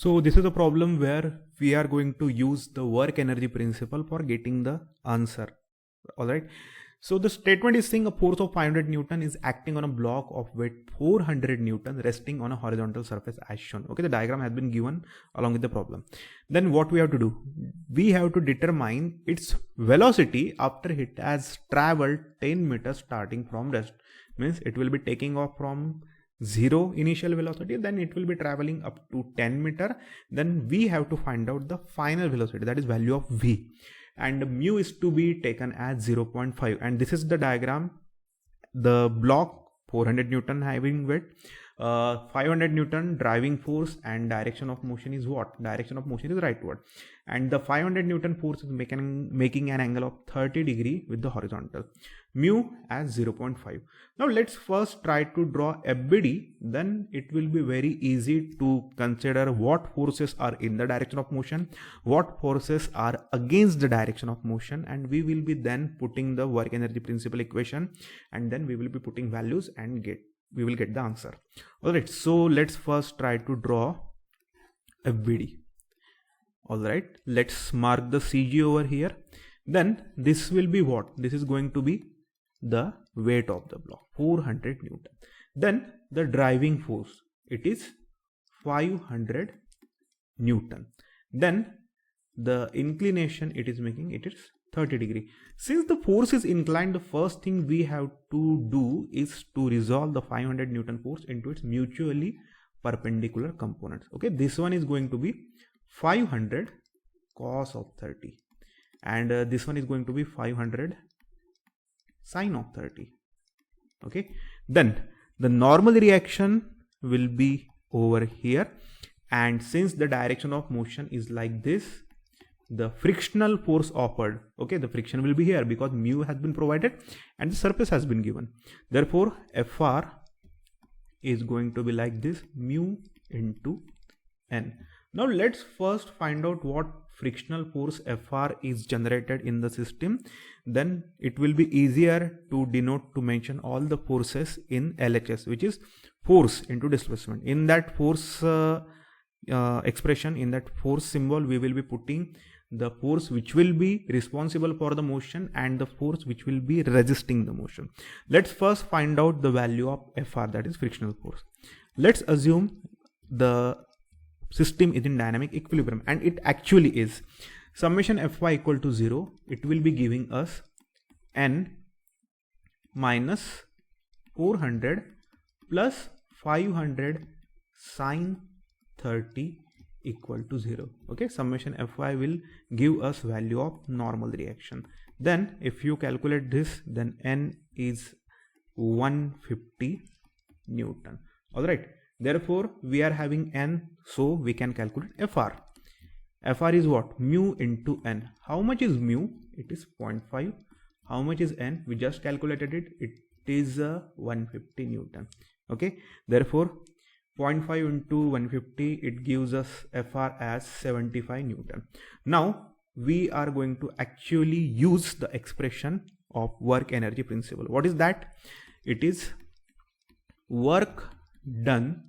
So this is a problem where we are going to use the work energy principle for getting the answer. All right. So the statement is saying a force of 500 Newton is acting on a block of weight 400 Newton resting on a horizontal surface as shown. Okay, the diagram has been given along with the problem. Then what we have to do? We have to determine its velocity after it has traveled 10 meters starting from rest. Means it will be taking off from 0 initial velocity, then it will be traveling up to 10 meter. Then we have to find out the final velocity, that is value of v, and mu is to be taken as 0.5. and this is the diagram. The block 400 Newton having weight, 500 Newton driving force, and direction of motion is what? Direction of motion is rightward, and the 500 Newton force is making an angle of 30 degree with the horizontal. Mu as 0.5. Now let's first try to draw FBD. Then it will be very easy to consider what forces are in the direction of motion, what forces are against the direction of motion, and we will be then putting the work energy principle equation, and then we will be putting values and we will get the answer. Alright, so let's first try to draw FBD. Alright, let's mark the CG over here. Then this will be what? This is going to be the weight of the block, 400 Newton. Then the driving force, it is 500 Newton. Then the inclination it is making, it is 30 degree. Since the force is inclined, the first thing we have to do is to resolve the 500 Newton force into its mutually perpendicular components. Okay, this one is going to be 500 cos of 30, and this one is going to be 500 sine of 30. Okay, then the normal reaction will be over here, and since the direction of motion is like this, the frictional force offered, okay, the friction will be here because mu has been provided and the surface has been given. Therefore Fr is going to be like this, mu into n. Now let's first find out what frictional force Fr is generated in the system. Then it will be easier to denote, to mention all the forces in LHS, which is force into displacement. In that force expression, in that force symbol, we will be putting the force which will be responsible for the motion and the force which will be resisting the motion. Let's first find out the value of Fr, that is frictional force. Let's assume the system is in dynamic equilibrium, and it actually is. Summation Fy equal to 0, it will be giving us n minus 400 plus 500 sine 30 equal to 0. Okay, summation Fy will give us value of normal reaction. Then if you calculate this, then n is 150 Newton. All right, therefore we are having n, so we can calculate Fr. Fr is what? Mu into n. How much is mu? It is 0.5. How much is n? We just calculated it. It is 150 Newton. Okay, therefore 0.5 into 150, it gives us Fr as 75 Newton. Now we are going to actually use the expression of work energy principle. What is that? It is work done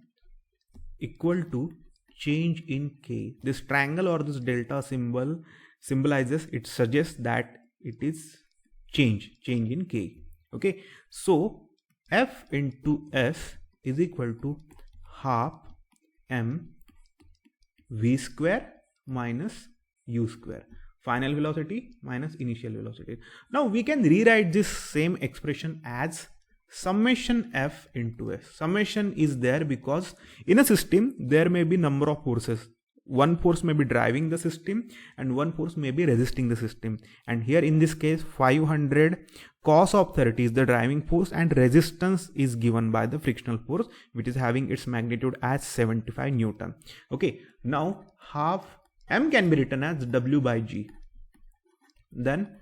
equal to change in K. This triangle or this delta symbol symbolizes, it suggests that it is change in K. Okay, so F into S is equal to half m v square minus u square, final velocity minus initial velocity. Now we can rewrite this same expression as summation F into S. Summation is there because in a system there may be number of forces. One force may be driving the system and one force may be resisting the system, and here in this case 500 cos of 30 is the driving force and resistance is given by the frictional force, which is having its magnitude as 75 Newton. Okay, now half m can be written as W by G, then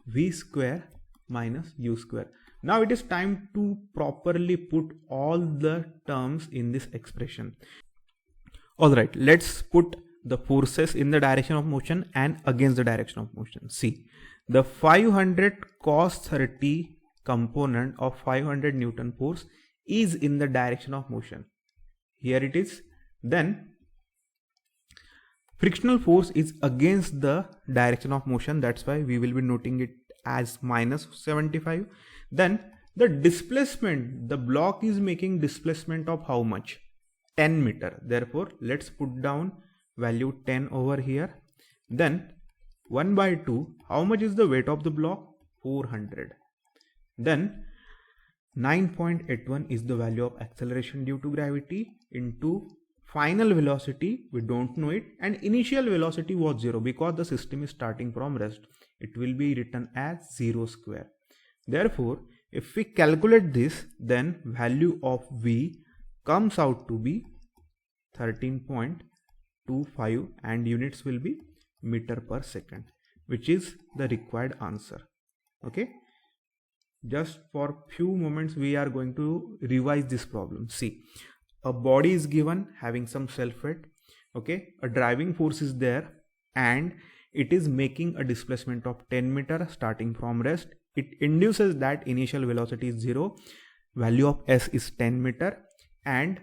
v square minus u square. Now it is time to properly put all the terms in this expression. Alright, let's put the forces in the direction of motion and against the direction of motion. See, the 500 cos 30 component of 500 Newton force is in the direction of motion. Here it is. Then frictional force is against the direction of motion, that's why we will be noting it as minus 75. Then the displacement, the block is making displacement of how much? 10 meter. Therefore let's put down value 10 over here. Then 1 by 2, how much is the weight of the block? 400. Then 9.81 is the value of acceleration due to gravity into final velocity, we don't know it, and initial velocity was 0 because the system is starting from rest. It will be written as 0 square. Therefore if we calculate this, then value of V comes out to be 13.25 and units will be meter per second, which is the required answer. Okay, just for few moments we are going to revise this problem. See, a body is given having some self weight, okay, a driving force is there and it is making a displacement of 10 meter starting from rest. It induces that initial velocity is 0, value of s is 10 meter, and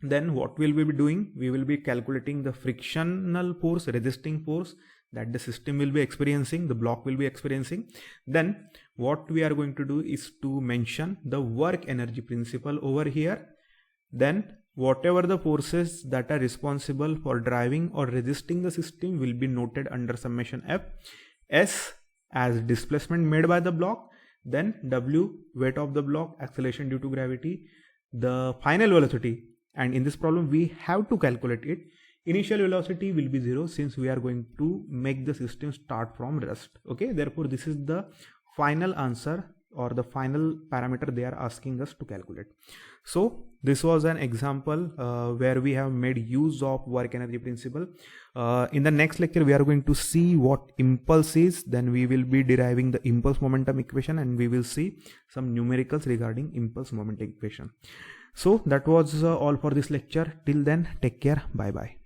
then what will we be doing? We will be calculating the frictional force, resisting force that the system will be experiencing, the block will be experiencing. Then what we are going to do is to mention the work energy principle over here. Then whatever the forces that are responsible for driving or resisting the system will be noted under summation F. S as displacement made by the block, then W weight of the block, acceleration due to gravity, the final velocity, and in this problem we have to calculate it. Initial velocity will be 0 since we are going to make the system start from rest. Okay, therefore this is the final answer or the final parameter they are asking us to calculate. So this was an example where we have made use of work energy principle. In the next lecture we are going to see what impulse is, then we will be deriving the impulse momentum equation and we will see some numericals regarding impulse momentum equation. So that was all for this lecture. Till then, take care. Bye bye.